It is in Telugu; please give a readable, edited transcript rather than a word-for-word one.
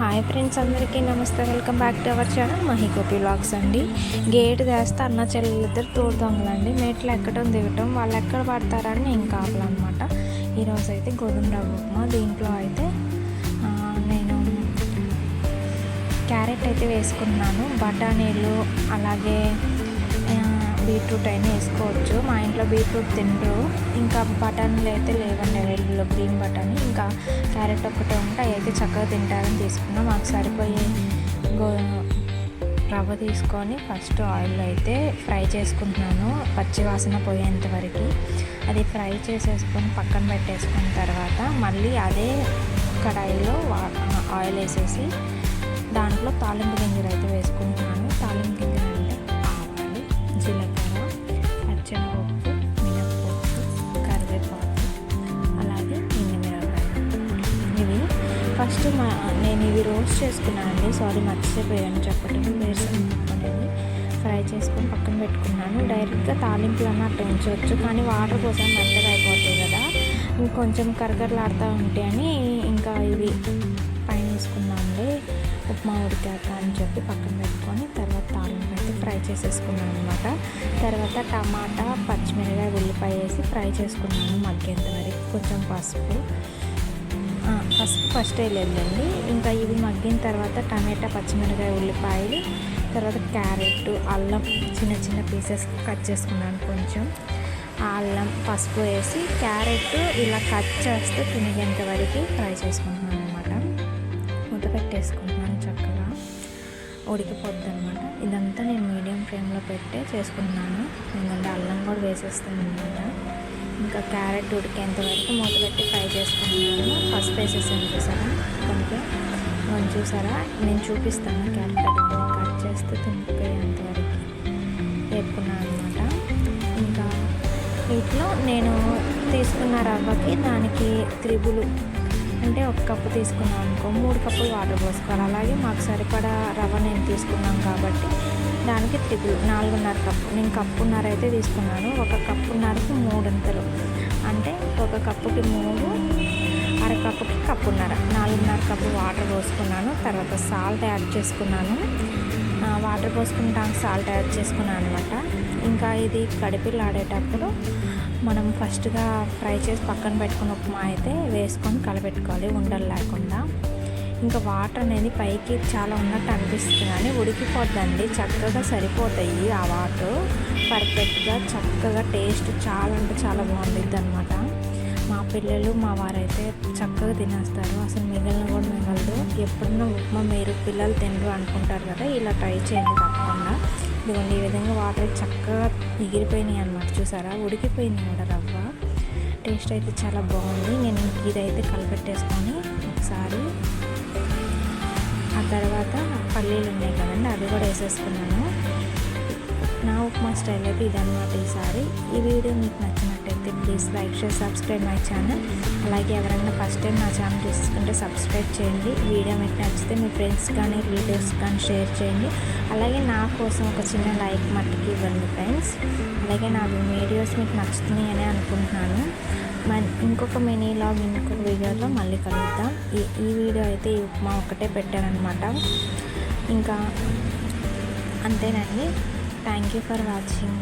హాయ్ ఫ్రెండ్స్, అందరికీ నమస్తే. Welcome back to our channel Mahi Gopi vlogs అండి. గేట్ వేస్తే అన్న చెల్లెలిద్దరు తోడు దొంగలండి. మెట్లు ఎక్కడం దిగటం, వాళ్ళు ఎక్కడ పడతారని నేను కావాలన్నమాట. ఈరోజు అయితే గోధుమ రవ్వ ఉప్మా. దీంట్లో అయితే నేను క్యారెట్ అయితే వేసుకున్నాను, బఠానీలు అలాగే బీట్రూట్ అయినా వేసుకోవచ్చు. మా ఇంట్లో బీట్రూట్ తినరు, ఇంకా బఠానీలు అయితే లేవండి అవైలబుల్లో, గ్రీన్ బఠానీ. ఇంకా క్యారెట్ ఒక్కటే ఉంటే అయితే చక్కగా తింటారని తీసుకున్నాం. మాకు సరిపోయే రవ్వ తీసుకొని ఫస్ట్ ఆయిల్లో అయితే ఫ్రై చేసుకుంటున్నాను, పచ్చి వాసన పోయేంత వరకు. అది ఫ్రై చేసేసుకొని పక్కన పెట్టేసుకున్న తర్వాత మళ్ళీ అదే కడాయిలో ఆయిల్ వేసేసి దాంట్లో తాలింపు గింజలు అయితే వేసుకుంటున్నాను. తాలింపు గింజలు అంటే ఆవాలు, జీలకర్ర, పచ్చెనపప్పు, మినప్పప్పు, కరివేపాకు, అలాగే ఎండుమిరపకాయలు. ఇవి ఫస్ట్ నేను ఇవి రోస్ట్ చేసుకున్నానండి. సారీ, మర్చిపోయాను చెప్పడం. వేరుశనగ పప్పు అనేది ఫ్రై చేసుకొని పక్కన పెట్టుకున్నాను. డైరెక్ట్గా తాలింపులు అన్నట్టు ఉంచవచ్చు, కానీ వాటర్ కోసం మెత్తగా అయిపోతాయి కదా, ఇంకొంచెం కరకరలాడుతూ ఉంటాయి అని ఇంకా ఇవి పైన వేసుకున్నాండి. ఉప్మా ఉడికాక అని చెప్పి పక్కన పెట్టుకొని తర్వాత తాలింపు అయితే ఫ్రై చేసేసుకున్నాను అనమాట. తర్వాత టమాటా, పచ్చిమిరపకాయ, ఉల్లిపాయ వేసి ఫ్రై చేసుకున్నాను మగ్గేంత వరకు. కొంచెం పసుపు ఫస్ట్ వేయలేదండి. ఇంకా ఇవి మగ్గిన తర్వాత టమాటా, పచ్చిమిరపకాయ, ఉల్లిపాయలు, తర్వాత క్యారెట్, అల్లం చిన్న చిన్న పీసెస్ కట్ చేసుకున్నాను. కొంచెం అల్లం, పసుపు వేసి క్యారెట్ ఇలా కట్ చేస్తే తినేంత వరకు ఫ్రై చేసుకుంటున్నాను అనమాట. మూత పెట్టేసుకుంటున్నాను, చక్కగా ఉడికిపోద్ది అనమాట. ఇదంతా నేను మీడియం ఫ్లేమ్లో పెట్టే చేసుకుంటున్నాను, ఎందుకంటే అల్లం కూడా వేసేస్తాను అనమాట. ఇంకా క్యారెట్ ఉడికేంత వరకు మూత పెట్టి ఫ్రై చేసుకుంటున్నాను. పసుపు వేసేసాను చూసారా, కొంచెం చూసారా, నేను చూపిస్తాను. క్యారెట్ అది కట్ చేస్తే తినిపోయేంత వరకు వేపుకున్నాను అనమాట. ఇంకా వీటిలో నేను తీసుకున్న రవ్వకి దానికి త్రిబులు అంటే 1 కప్పు తీసుకున్నాను అనుకో, 3 కప్పులు వాటర్ పోసుకోవాలి. అలాగే మాకు సరిపడా రవ్వ నేను తీసుకున్నాను కాబట్టి దానికి త్రిబుల్ 4.5 కప్పు. నేను కప్పున్నర అయితే తీసుకున్నాను. 1 కప్పున్నరకి 3 అంటే 1 కప్పుకి 3, అర కప్పుకి కప్పున్నర, 4.5 కప్పు వాటర్ పోసుకున్నాను. తర్వాత సాల్ట్ యాడ్ చేసుకున్నాను. వాటర్ పోసుకుంటాను, సాల్ట్ యాడ్ చేసుకున్నాను అనమాట. ఇంకా ఇది కడిపిల్లాడేటప్పుడు మనం ఫస్ట్గా ఫ్రై చేసి పక్కన పెట్టుకున్న ఉప్మా అయితే వేసుకొని కలపెట్టుకోవాలి, ఉండలు లేకుండా. ఇంకా వాటర్ అనేది పైకి చాలా ఉన్నట్టు అనిపిస్తుంది కానీ ఉడికిపోద్దండి, చక్కగా సరిపోతాయి ఆ వాటర్. పర్ఫెక్ట్గా చక్కగా టేస్ట్ చాలా అంటే చాలా బాగుంటుంది అనమాట. మా పిల్లలు మా వారైతే చక్కగా తినేస్తారు, అసలు మిగిలిన కూడా మిగలదు. ఎప్పుడన్నా ఉప్మా మీరు పిల్లలు తినరు అనుకుంటారు కదా, ఇలా ట్రై చేయండి తప్పకుండా. ఇదిగోండి, ఈ విధంగా వాటర్ చక్కగా ఎగిరిపోయినాయి అనమాట. చూసారా, ఉడికిపోయింది కూడా రవ్వ. టేస్ట్ అయితే చాలా బాగుంది. నేను ఇదైతే కలిపెట్టేసుకొని ఒకసారి, ఆ తర్వాత పల్లీలు ఉన్నాయి కదండి, అవి కూడా వేసేసుకున్నాను. నా ఉప్మా స్టైల్ అయితే ఇదన్నమాట ఈసారి. ఈ వీడియో మీకు నచ్చినట్టయితే please like, share, subscribe my channel. అలాగే ఎవరైనా ఫస్ట్ టైం నా ఛానల్ చూసుకుంటే సబ్స్క్రైబ్ చేయండి. వీడియో మీకు నచ్చితే మీ ఫ్రెండ్స్ కానీ రిలేటివ్స్ కానీ షేర్ చేయండి. అలాగే నా కోసం ఒక చిన్న లైక్ మట్టుకి ఇవ్వండి ఫ్రెండ్స్. అలాగే నా వీడియోస్ మీకు నచ్చుతున్నాయని అనుకుంటున్నాను. ఇంకొక మినీ లాగ్ ఇంకొక వీడియోలో మళ్ళీ కలుద్దాం. ఈ వీడియో అయితే ఈ ఉప్మా ఒకటే పెట్టానమాట. ఇంకా అంతేనండి. Thank you for watching.